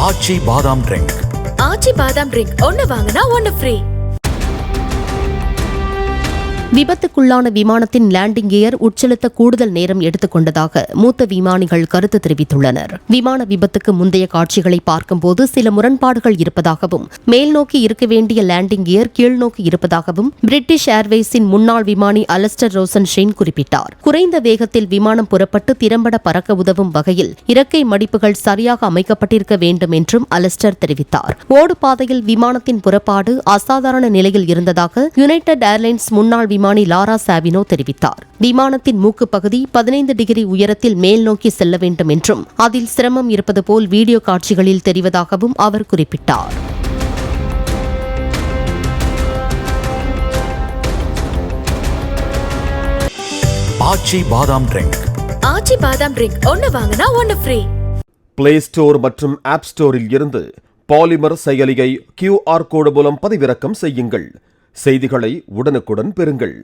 ஆச்சி பாதாம் ட்ரிங்க். ஆச்சி பாதாம் ட்ரிங்க் ஒன்னு வாங்கினா ஒன்னு ஃப்ரீ. விபத்துக்குள்ளான விமானத்தின் லேண்டிங் கியர் உட்செலுத்த கூடுதல் நேரம் எடுத்துக்கொண்டதாக மூத்த விமானிகள் கருத்து தெரிவித்துள்ளனர். விமான விபத்துக்கு முந்தைய காட்சிகளை பார்க்கும்போது சில முரண்பாடுகள் இருப்பதாகவும், மேல்நோக்கி இருக்க வேண்டிய லேண்டிங் கியர் கீழ்நோக்கி இருப்பதாகவும் பிரிட்டிஷ் ஏர்வேஸின் முன்னாள் விமானி அலஸ்டர் ரோசன்ஷெய்ன் குறிப்பிட்டார். குறைந்த வேகத்தில் விமானம் புறப்பட்டு திறம்பட பறக்க உதவும் வகையில் இறக்கை மடிப்புகள் சரியாக அமைக்கப்பட்டிருக்க வேண்டும் என்றும் அலஸ்டர் தெரிவித்தார். ஓடுபாதையில் விமானத்தின் புறப்பாடு அசாதாரண நிலையில் இருந்ததாக யுனைடெட் ஏர்லைன்ஸ் முன்னாள் விமானி லாரா சாவினோ தெரிவித்தார். விமானத்தின் மூக்கு பகுதி 15 டிகிரி உயரத்தில் மேல் நோக்கி செல்ல வேண்டும் என்றும் அதில் சிரமம் இருப்பது போல் வீடியோ காட்சிகளில் தெரிவதாகவும் அவர் குறிப்பிட்டார். ஆச்சி பாதாம் ட்ரிங்க். ஆச்சி பாதாம் ட்ரிங்க் ஒன்னு வாங்கினா ஒன்னு ஃப்ரீ. பிளே ஸ்டோர் மற்றும் ஆப் ஸ்டோரில் இருந்து பாலிமர் செயலியை QR கோடு மூலம் பதிவிறக்கம் செய்யுங்கள். செய்திகளை உடனுக்குடன் பெறுங்கள்.